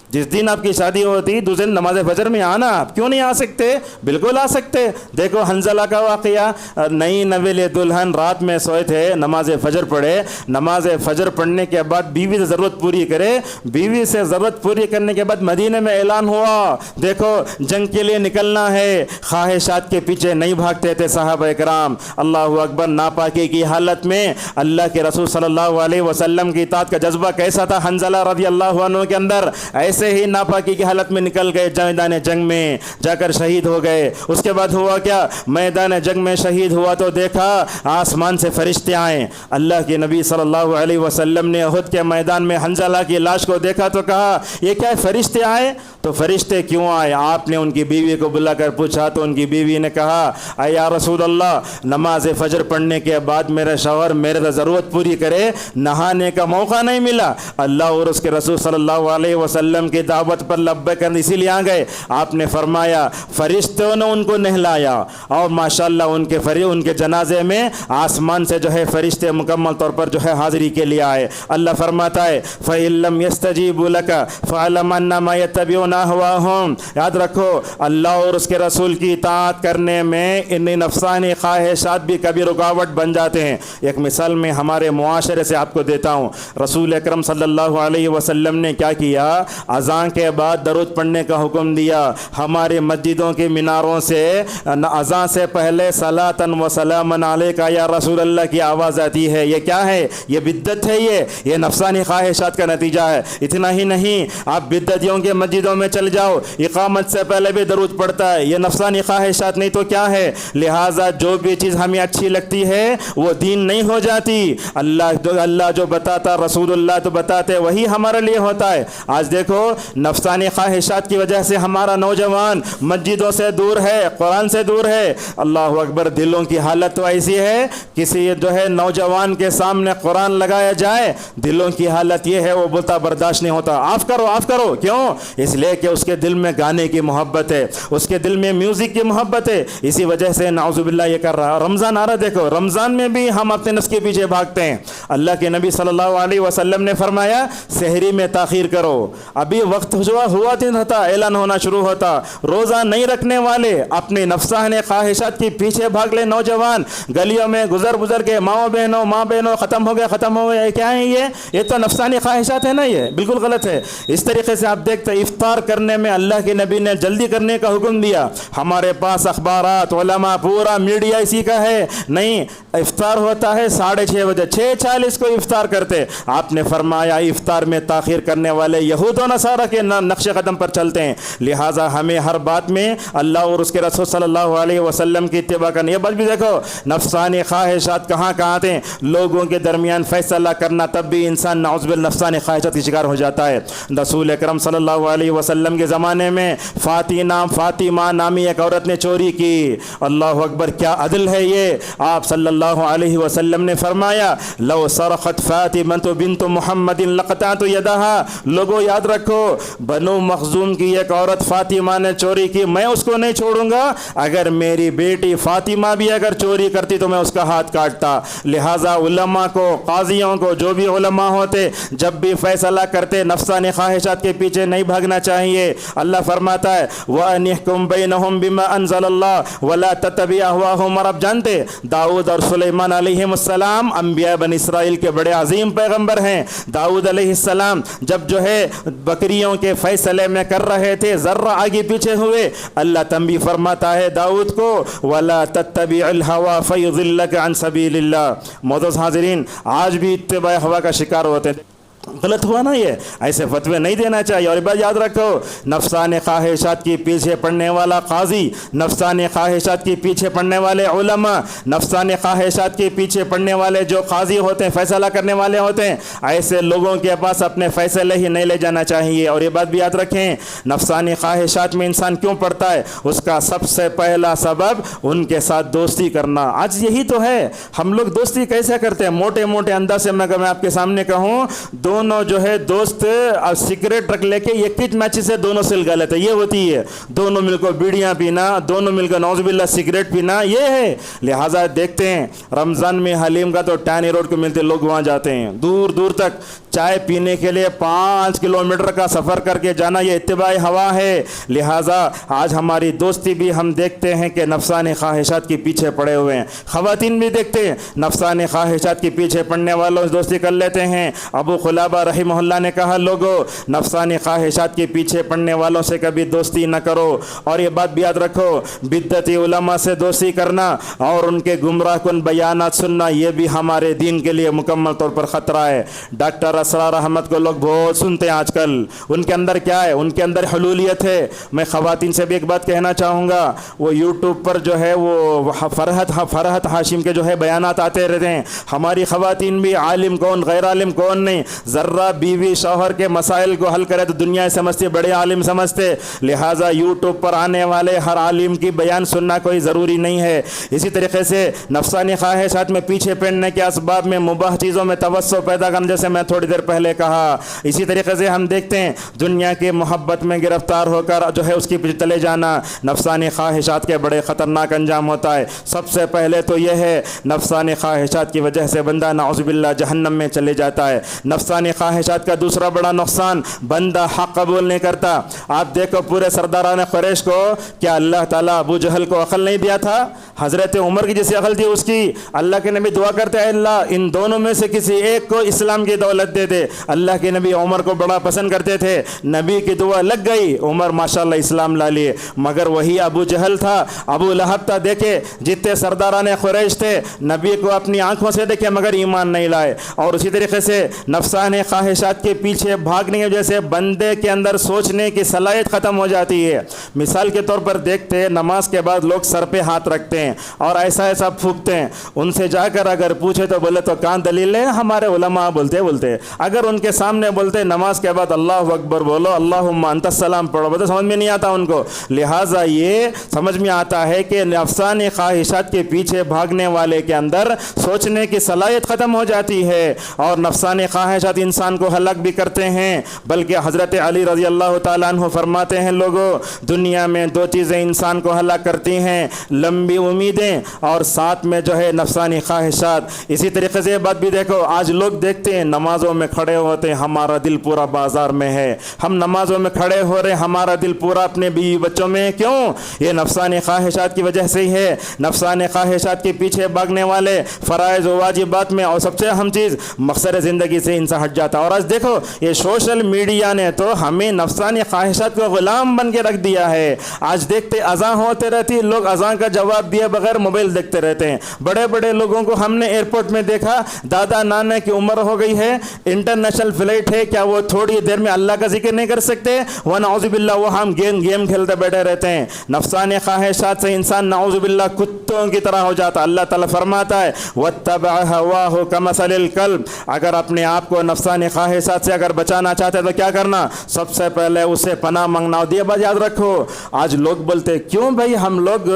جس دن آپ کی شادی ہوتی دوسرے دن نماز فجر میں آنا، آپ کیوں نہیں آ سکتے؟ بالکل آ سکتے. دیکھو حنظلہ کا واقعہ، نئی نویلے دلہن رات میں سوئے تھے، نماز فجر پڑھے، نماز فجر پڑھنے کے بعد بیوی سے ضرورت پوری کرے، بیوی سے ضرورت پوری کرنے کے بعد مدینے میں اعلان ہوا دیکھو جنگ کے لیے نکلنا ہے. خواہشات کے پیچھے نہیں بھاگتے تھے صحابہ اکرام. اللہ اکبر. ناپاکی کی حالت میں اللہ کے رسول صلی اللہ علیہ وسلم کی اطاعت کا جذبہ کیسا تھا حنظلہ رضی اللہ عنہ کے اندر؟ ایسے ہی ناپاکی کی حالت میں نکل گئے، میدان جنگ میں جا کر شہید ہو گئے. اس کے بعد ہوا کیا؟ میدان جنگ میں شہید ہوا تو دیکھا آسمان سے فرشتے آئے. اللہ کے نبی صلی اللہ علیہ وسلم نے احد کے میدان میں حنظلہ کی لاش کو دیکھا تو کہا یہ کیا فرشتے آئے؟ تو فرشتے کیوں آئے؟ آپ نے ان کی بیوی کو بلا کر پوچھا تو ان کی بیوی نے کہا اے یا رسول اللہ، نماز فجر پڑھنے کے بعد میرے شوہر میرے ضرورت پوری کرے، نہانے کا موقع نہیں ملا. اللہ اور اس کے رسول صلی اللہ علیہ وسلم کی دعوت پر لبیک کرنے اسی لیے آ گئے. آپ نے فرمایا فرشتوں نے ان کو نہلایا اور ماشاءاللہ ان کے جنازے میں آسمان سے جو ہے فرشتے مکمل طور پر جو ہے حاضری کے لیے آئے. اللہ فرماتا ہے فَإِن لَّمْ يَسْتَجِيبُوا لَكَ فَاعْلَمْ أَنَّمَا يَتَّبِعُونَ أَهْوَاءَهُمْ. یاد رکھو اللہ اور اس کے رسول کی اطاعت کرنے میں ان نفسانی خواہشات بھی کبھی رکاوٹ بن جاتے ہیں. ایک مثال میں ہمارے معاشرے سے آپ کو دیتا ہوں. رسول اکرم صلی اللہ علیہ وسلم نے کیا کیا؟ اذان کے بعد درود پڑھنے کا حکم دیا۔ ہمارے مسجدوں کی میناروں سے اذان سے پہلے صلاۃً و سلامً علیک یا رسول اللہ کی آواز آتی ہے۔ یہ کیا ہے؟ یہ بدعت ہے، یہ نفسانی خواہشات کا نتیجہ ہے۔ اتنا ہی نہیں، آپ بدعتیوں کے مسجدوں میں چل جاؤ، اقامت سے پہلے بھی درود پڑتا ہے۔ یہ نفسانی خواہشات نہیں تو کیا ہے؟ لہٰذا جو بھی چیز ہمیں اچھی لگتی ہے وہ دین نہیں ہو جاتی۔ اللہ جو بتاتا، رسول اللہ تو بتاتے، وہی ہمارے لیے ہوتا ہے۔ آج دیکھو نفسانی خواہشات کی وجہ سے ہمارا نوجوان مسجدوں سے دور ہے، قرآن سے دور ہے۔ اللہ اکبر، دلوں کی حالت تو ایسی ہے، کسی جو ہے نوجوان کے سامنے قرآن لگایا جائے، دلوں کی حالت یہ ہے وہ بولتا برداشت نہیں ہوتا، آف کرو آف کرو۔ کیوں؟ اس لیے کہ اس کے دل میں گانے کی محبت ہے، اس کے دل میں میوزک کی محبت ہے، اسی وجہ سے نعوذ باللہ یہ کر رہا ہے۔ رمضان آ رہا، دیکھو رمضان میں بھی ہم اپنے نفس کے پیچھے بھاگتے ہیں۔ اللہ کے نبی صلی اللہ علیہ وسلم نے فرمایا سحری میں تاخیر کرو، ابھی وقت ہوا نہیں تھا، اعلان ہونا شروع ہوتا۔ روزہ نہیں رکھنے والے اپنے نفسانی خواہشات کے پیچھے بھاگ لے، نوجوان گلیوں میں گزر کے ماں بہنوں ختم ہو گیا، کیا ہے یہ تو نفسانی خواہشات ہے نا، یہ بالکل غلط ہے۔ اس طریقے سے آپ دیکھتے ہیں افطار کرنے میں اللہ کے نبی نے جلدی کرنے کا حکم دیا۔ ہمارے پاس اخبارات، علماء، پورا میڈیا اسی کا ہے، نہیں افطار ہوتا ہے 6:30 بجے، 6:40 کو افطار کرتے۔ آپ نے فرمایا افطار میں تاخیر کرنے والے یہود و نصارہ کے نقش قدم پر چلتے ہیں، لہٰذا ہمیں ہر بات میں اللہ اور اس کے رسول صلی اللہ علیہ وسلم کی اتباع کرنی ہے۔ بس بھی دیکھو نفسانی خواہشات کہاں آتے ہیں، لوگوں کے درمیان فیصلہ کرنا، تب بھی انسان نعوذ باللہ نفسانی خواہشات کی شکار ہو جاتا ہے۔ رسول اکرم صلی اللہ علیہ وسلم کے زمانے میں فاطمہ نامی ایک عورت نے چوری کی۔ اللہ اکبر، کیا عدل ہے یہ! آپ صلی اللہ علیہ وسلم نے فرمایا لو سرقت فاطمہ بنت محمد لقطعت یدہا۔ لوگوں یاد رکھو، بنو مخزوم کی ایک عورت فاطمہ نے چوری کی، میں اس کو نہیں چھوڑوں گا، اگر میری بیٹی فاطمہ بھی اگر چوری کرتی تو میں اس کا ہاتھ کاٹتا۔ لہٰذا علماء کو، قاضیوں کو، جو بھی علماء ہوتے جب بھی فیصلہ کرتے نفسانی خواہشات کے پیچھے نہیں بھاگنا چاہیے۔ اللہ فرماتا ہے وَأَنِحْكُمْ بَيْنَهُمْ بِمَا أَنزَلَ اللَّهُ وَلَا تَتَّبِعْ أَهْوَاءَهُمْ۔ اور اب جانتے داؤد اور سلیمان علیہ السلام انبیاء بنی اسرائیل کے بڑے عظیم پیغمبر ہیں۔ داؤد علیہ السلام جب جو ہے بکریوں کے فیصلے میں کر رہے تھے، ذرہ آگے پیچھے ہوئے، اللہ تنبیہ فرماتا ہے داؤد کو وَلَا تَتَّبِعْ الْهَوَىٰ فَيُضِلَّكَ عَنْ سَبِيلِ اللَّهِ۔ معزز حاضرین، آج بھی اتباع ہوا کا شکار ہوتے ہیں۔ غلط ہوا نا، یہ ایسے فتوے نہیں دینا چاہیے۔ اور بات یاد رکھو، نفسانی خواہشات کے پیچھے پڑنے والا قاضی، نفسانی خواہشات کے پیچھے پڑنے والے علماء، نفسانی خواہشات کے پیچھے پڑنے والے جو قاضی ہوتے ہیں، فیصلہ کرنے والے ہوتے ہیں، ایسے لوگوں کے پاس اپنے فیصلے ہی نہیں لے جانا چاہیے۔ اور یہ بات بھی یاد رکھیں، نفسانی خواہشات میں انسان کیوں پڑتا ہے، اس کا سب سے پہلا سبب ان کے ساتھ دوستی کرنا۔ آج یہی تو ہے، ہم لوگ دوستی کیسے کرتے ہیں؟ موٹے انداز سے میں آپ کے سامنے کہوں، دونوں جو ہے دوست سگریٹ رکھ لے کے ایک ہی میچ سے دونوں سے لگا لیتے، یہ ہوتی ہے۔ دونوں مل کر بیڑیاں پینا، دونوں مل کر نعوذ باللہ سگریٹ پینا، یہ ہے۔ لہٰذا دیکھتے ہیں رمضان میں حلیم کا تو ٹانی روڈ کو ملتے، لوگ وہاں جاتے ہیں، دور دور تک چائے پینے کے لیے 5 کلومیٹر کا سفر کر کے جانا، یہ اتباع ہوا ہے۔ لہٰذا آج ہماری دوستی بھی ہم دیکھتے ہیں کہ نفسانی خواہشات کے پیچھے پڑے ہوئے ہیں۔ خواتین بھی دیکھتے ہیں نفسانی خواہشات کے پیچھے پڑنے والوں سے دوستی کر لیتے ہیں۔ ابو خلابہ رحمہ اللہ نے کہا لوگو نفسانی خواہشات کے پیچھے پڑنے والوں سے کبھی دوستی نہ کرو۔ اور یہ بات بھی یاد رکھو، بدعتی علماء سے دوستی کرنا اور ان کے گمراہ کن بیانات سننا، یہ بھی ہمارے دین کے لیے مکمل طور پر خطرہ ہے۔ ڈاکٹر اسرار احمد کو لوگ بہت سنتے ہیں آج کل، ان کے اندر کیا ہے؟ ان کے اندر حلولیت ہے۔ میں خواتین سے بھی ایک بات کہنا چاہوں گا، وہ یوٹیوب پر جو ہے وہ فرحت ہاشم کے جو ہے بیانات آتے رہتے ہیں۔ ہماری خواتین بھی عالم کون غیر عالم کون نہیں، ذرہ بیوی شوہر کے مسائل کو حل کرے تو دنیا سمجھتے، بڑے عالم سمجھتے۔ لہٰذا یوٹیوب پر آنے والے ہر عالم کی بیان سننا کوئی ضروری نہیں ہے۔ اسی طریقے سے نفسانی خواہشات میں پیچھے پڑنے کے اسباب میں مباح چیزوں میں توسع پیدا کرنا، جیسے میں تھوڑی دیر پہلے کہا۔ اسی طریقے سے ہم دیکھتے ہیں دنیا کی محبت میں گرفتار ہو کر جو ہے اس کے پیچھے چلے جانا، نفسانی خواہشات کے بڑے خطرناک انجام ہوتا ہے۔ سب سے پہلے تو یہ ہے نفسانی خواہشات کی وجہ سے بندہ نعوذ باللہ جہنم میں چلے جاتا ہے۔ نفسانی نفسانی خواہشات کا دوسرا بڑا نقصان، بندہ حق قبول نہیں کرتا۔ آپ دیکھو پورے سرداران قریش کو کیا اللہ تعالیٰ ابو جہل کو عقل نہیں دیا تھا؟ حضرت عمر کی جیسی عقل تھی اس کی۔ اللہ کے نبی دعا کرتے ہیں اللہ ان دونوں میں سے کسی ایک کو اسلام کی دولت دے دے۔ اللہ کے نبی عمر کو بڑا پسند کرتے تھے، نبی کی دعا لگ گئی، عمر ماشاءاللہ اسلام لا لیے۔ مگر وہی ابو جہل تھا، ابو لہب تھا، دیکھے جتنے سرداران قریش تھے نبی کو اپنی آنکھوں سے دیکھے مگر ایمان نہیں لائے۔ اور اسی طریقے سے نفسانی خواہشات کے پیچھے بھاگنے کی وجہ سے بندے کے اندر سوچنے کی صلاحیت ختم ہو جاتی ہے۔ مثال کے طور پر دیکھتے ہیں نماز کے بعد لوگ سر پہ ہاتھ رکھتے ہیں اور ایسا ایسا پھونکتے ہیں، ان سے جا کر اگر پوچھے تو بولے تو کہاں دلیل ہے؟ ہمارے علماء بولتے اگر ان کے سامنے بولتے نماز کے بعد اللہ اکبر بولو اللہم انت السلام پڑھو، بولتے سمجھ میں نہیں آتا ان کو۔ لہٰذا یہ سمجھ میں آتا ہے کہ نفسانی خواہشات کے پیچھے بھاگنے والے کے اندر سوچنے کی صلاحیت ختم ہو جاتی ہے، اور نفسانی خواہشات انسان کو ہلاک بھی کرتے ہیں۔ بلکہ حضرت علی رضی اللہ تعالیٰ عنہ فرماتے ہیں لوگوں دنیا میں دو چیزیں انسان کو ہلاک کرتی ہیں، لمبی امیدیں اور ساتھ میں جو ہے نفسانی خواہشات۔ اسی طریقے سے یہ بات بھی دیکھو، آج لوگ دیکھتے ہیں نمازوں میں کھڑے ہوتے ہیں ہمارا دل پورا بازار میں ہے، ہم نمازوں میں کھڑے ہو رہے ہمارا دل پورا اپنے بیوی بچوں میں ہے۔ کیوں؟ یہ نفسانی خواہشات کی وجہ سے ہی ہے۔ نفسانی خواہشات کے پیچھے بھاگنے والے فرائض و واجبات میں اور سب سے اہم چیز مقصد زندگی سے انسان ہٹ جاتا ہے۔ اور آج دیکھو یہ سوشل میڈیا نے تو ہمیں نفسانی خواہشات کو غلام بن کے رکھ دیا ہے۔ آج دیکھتے اذان ہوتے رہتی، لوگ اذان کا جواب دیے بغیر موبائل دیکھتے رہتے ہیں۔ بڑے بڑے لوگوں کو ہم نے ایئرپورٹ میں دیکھا، دادا نانا کی عمر ہو گئی ہے، انٹرنیشنل فلائٹ ہے، کیا وہ تھوڑی دیر میں اللہ کا ذکر نہیں کر سکتے؟ ونعوذ باللہ وہ ہم گیم کھیلتے بیٹھے رہتے ہیں۔ نفسانی خواہشات سے انسان نعوذ باللہ کتوں کی طرح ہو جاتا۔ اللہ تعالیٰ فرماتا ہے وَاتَّبَعَ هَوَاهُ كَمَثَلِ الْكَلْبِ، اگر اپنے آپ کو نفسانی خواہشات سے اگر بچانا چاہتے ہیں تو کیا کرنا؟ سب سے پہلے اسے پناہ مانگنا۔ اور یہ بات یاد رکھو، آج لوگ بولتے کیوں بھائی ہم لوگ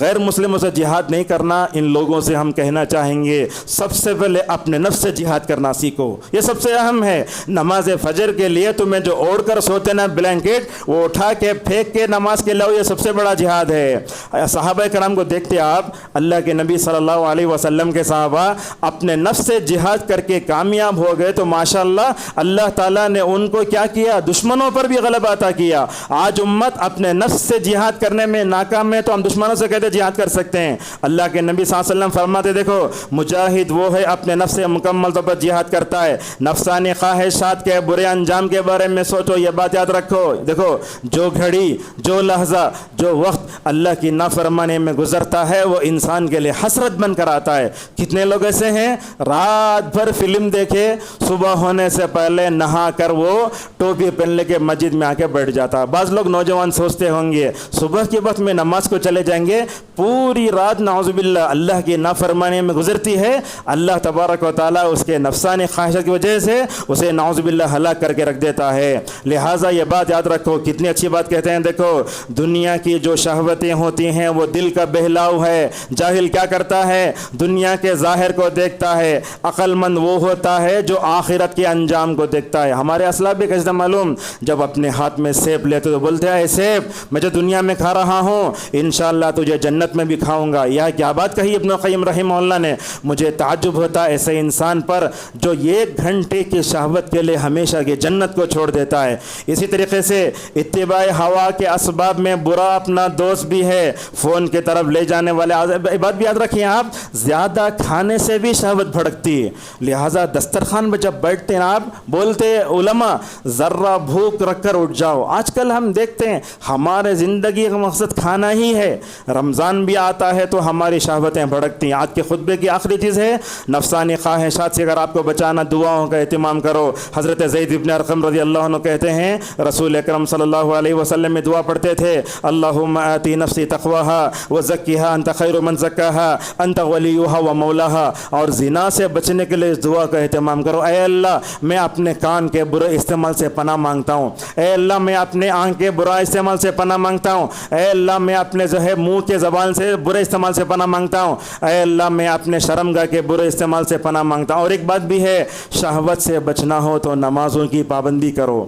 غیر مسلموں سے جہاد نہیں کرنا؟ ان لوگوں سے ہم کہنا چاہیں گے سب سے پہلے اپنے نفس سے جہاد کرنا سیکھو، یہ سب سے اہم ہے۔ نماز فجر کے لیے تمہیں جو اوڑھ کر سوتے نا بلینکٹ، وہ اٹھا کے پھینک کے نماز کے لاؤ، یہ سب سے بڑا جہاد ہے۔ صحابہ کرام کو دیکھتے آپ، اللہ کے نبی صلی اللہ علیہ وسلم کے صحابہ اپنے نفس سے جہاد کر کے کامیاب ہو گئے تو ماشاءاللہ اللہ تعالیٰ نے ان کو کیا کیا؟ دشمنوں پر بھی غلبہ عطا کیا۔ آج امت اپنے نفس سے جہاد کرنے میں ناکام ہے تو ہم دشمنوں سے کہتے جہاد کر سکتے ہیں۔ اللہ کے نبی صلی اللہ علیہ وسلم فرماتے دیکھو مجاہد وہ ہے اپنے نفس سے مکمل طور پر جہاد کرتا ہے۔ نفسانی خواہشات کے برے انجام کے بارے میں سوچو، یہ بات یاد رکھو۔ دیکھو جو گھڑی، جو لحظہ، جو وقت اللہ کی نافرمانی میں گزرتا ہے وہ انسان کے لیے حسرت بن کر آتا ہے۔ کتنے لوگ ایسے ہیں رات بھر فلم دیکھے، صبح ہونے سے پہلے نہا کر وہ ٹوپی پہن لے کے مسجد میں آ کے بیٹھ جاتا ہے۔ بعض لوگ نوجوان سوچتے ہوں گے صبح کے وقت میں نماز کو چلے جائیں گے، پوری رات نعوذ باللہ اللہ کی نافرمانی میں گزرتی ہے، اللہ تبارک و تعالیٰ اس کے نفسانی خواہشات کی وجہ سے اسے نعوذ باللہ ہلاک کر کے رکھ دیتا ہے۔ لہٰذا یہ بات یاد رکھو، کتنی اچھی بات کہتے ہیں۔ دیکھو دنیا کی جو شہوتیں ہوتی ہیں وہ دل کا بہلاؤ ہے۔ جاہل کیا کرتا ہے؟ دنیا کے ظاہر کو دیکھتا ہے، عقل مند وہ ہوتا ہے جو آخرت کے انجام کو دیکھتا ہے۔ ہمارے اسلاف بھی کیسے معلوم، جب اپنے ہاتھ میں سیب لیتے تو بولتے ہیں اے سیب میں جو دنیا میں کھا رہا ہوں انشاءاللہ تجھے جنت میں بھی کھاؤں گا۔ یہ کیا بات کہی ابن قیم رحمہ اللہ نے۔ مجھے تعجب ہوتا ہے ایسے انسان پر جو 1 گھنٹے کی شہوت کے لیے ہمیشہ کی جنت کو چھوڑ دیتا ہے۔ اسی طریقے سے اتباع ہوا کے اسباب میں برا اپنا دوست بھی ہے، فون کی طرف لے جانے والے۔ بات بھی یاد رکھیں آپ، زیادہ کھانے سے بھی شہوت بھڑکتی ہے۔ لہٰذا دسترخوان میں جب بیٹھتے ہیں آپ بولتے علماء ذرہ بھوک رکھ کر اٹھ جاؤ۔ آج کل ہم دیکھتے ہیں ہمارے زندگی کا مقصد کھانا ہی ہے۔ رمضان بھی آتا ہے تو ہماری شہوتیں بھڑکتی ہیں۔ آج کے خطبے کی آخری چیز ہے نفسانی خواہشات سے اگر آپ کو بچانا دعاؤں کا اہتمام کرو۔ حضرت زید بن ارقم رضی اللہ عنہ کہتے ہیں رسول اکرم صلی اللہ علیہ وسلم میں دعا پڑھتے تھے اللہم آتی نفسی تقواها وزکیها انت خیر من زکاها انت ولیها ومولاها۔ اور زنا سے بچنے کے لیے اس دعا کا اہتمام کرو۔ اے اللہ میں اپنے کان کے برے استعمال سے پناہ مانگتا ہوں، اے اللہ میں اپنے آنکھ کے برا استعمال سے پناہ مانگتا ہوں، اے اللہ میں اپنے جو ہے منہ کے زبان سے برے استعمال سے پناہ مانگتا ہوں، اے اللہ میں اپنے شرمگاہ کے برے استعمال سے پناہ مانگتا ہوں۔ اور ایک بات بھی ہے، شہوت سے بچنا ہو تو نمازوں کی پابندی کرو۔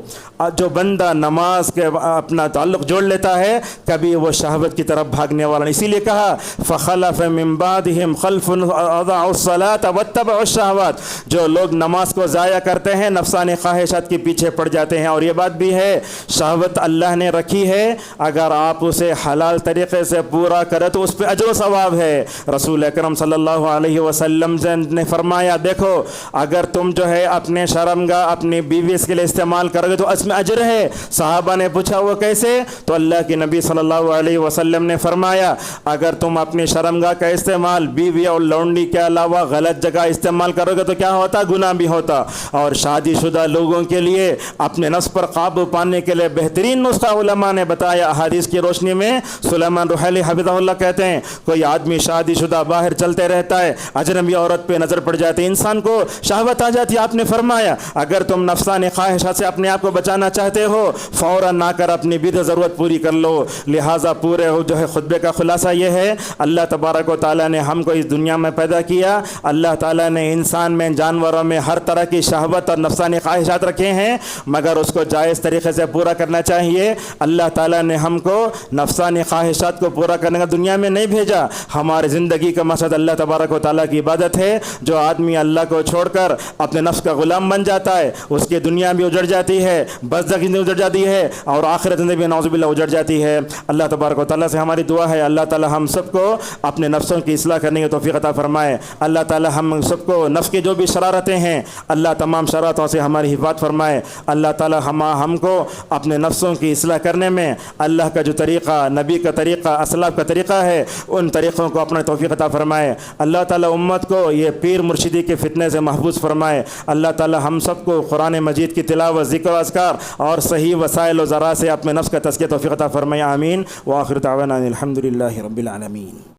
جو بندہ نماز کے اپنا تعلق جوڑ لیتا ہے کبھی وہ شہوت کی طرف بھاگنے والا نہیں. اسی لیے کہا فخلف من بعدہم خلف اضاعوا الصلاۃ واتبعوا الشہوات. جو لوگ نماز کو ضائع کرتے ہیں نفسانی خواہشات کے پیچھے پڑ جاتے ہیں. اور یہ بات بھی ہے شہوت اللہ نے رکھی ہے, اگر آپ اسے حلال طریقے سے پورا کرے تو اس پہ اجر و ثواب ہے. رسول اکرم صلی اللہ علیہ وسلم نے فرمایا دیکھو اگر تم جو ہے اپنے شرمگاہ اپنی بیوی کے لیے استعمال کرو گے تو اس میں اجر ہے. صحابہ نے پوچھا وہ کیسے؟ تو اللہ کے نبی صلی اللہ علیہ وسلم نے فرمایا اگر تم اپنی شرمگاہ کا استعمال بیوی اور لونڈی کے علاوہ غلط جگہ استعمال کرو گے تو کیا ہوتا؟ گناہ بھی ہوتا. اور شادی شدہ لوگوں کے لیے اپنے نفس پر قابو پانے کے لیے بہترین نسخہ علماء نے بتایا. احادیث کی روشنی میں سلیمان رحیلی حفظہ اللہ کہتے ہیں کوئی آدمی شادی شدہ باہر چلتے رہتا ہے, اجنبی عورت پہ نظر پڑ جاتی ہے, انسان کو شہوت آ جاتی ہے. آپ نے فرمایا اگر تم نفسانی خواہشات سے اپنے آپ کو بچانا چاہتے ہو فوراً نہ کر اپنی بھی ضرورت پوری کر لو. لہٰذا پورے جو ہے خطبے کا خلاصہ یہ ہے اللہ تبارک و تعالیٰ نے ہم کو اس دنیا میں پیدا کیا. اللہ تعالیٰ نے انسان میں جانوروں میں ہر طرح کی شہوت اور نفسانی خواہشات رکھے ہیں مگر اس کو جائز طریقے سے پورا کرنا چاہیے. اللہ تعالیٰ نے ہم کو نفسانی خواہشات کو پورا کرنے کا دنیا میں نہیں بھیجا. ہماری زندگی کا مقصد اللہ تبارک و تعالیٰ کی عبادت ہے. جو آدمی اللہ کو چھوڑ کر اپنے نفس کا غلام بن جاتا ہے اس کی دنیا بھی اجڑ جاتی ہے, برزخی زندگی اجڑ جاتی ہے اور آخرت زندگی بھی نعوذ باللہ اجڑ جاتی ہے. اللہ تبارک و تعالیٰ سے ہماری دعا ہے اللہ تعالیٰ ہم سب کو اپنے نفسوں کی اصلاح کرنے کی توفیق عطا فرمائے. اللہ تعالیٰ ہم سب کو نفس کی جو بھی شرارتیں ہیں اللہ تمام شرارتوں سے ہماری حفاظت فرمائے. اللہ تعالیٰ ہم کو اپنے نفسوں کی اصلاح کرنے میں اللہ کا جو طریقہ نبی کا طریقہ اسلاف کا طریقہ ہے ان طریقوں کو اپنا توفیق عطا فرمائے. اللہ تعالیٰ امت کو یہ پیر مرشدی کے فتنے سے محفوظ فرمائے. اللہ تعالیٰ ہم سب کو قرآن مجید کی تلاوت ذکر و اذکار اور صحیح وسائل و ذرائع سے اپنے نفس کا تزکیہ توفیق عطا فرمائے. آمین. وآخر دعوانا الحمد للہ رب العالمین.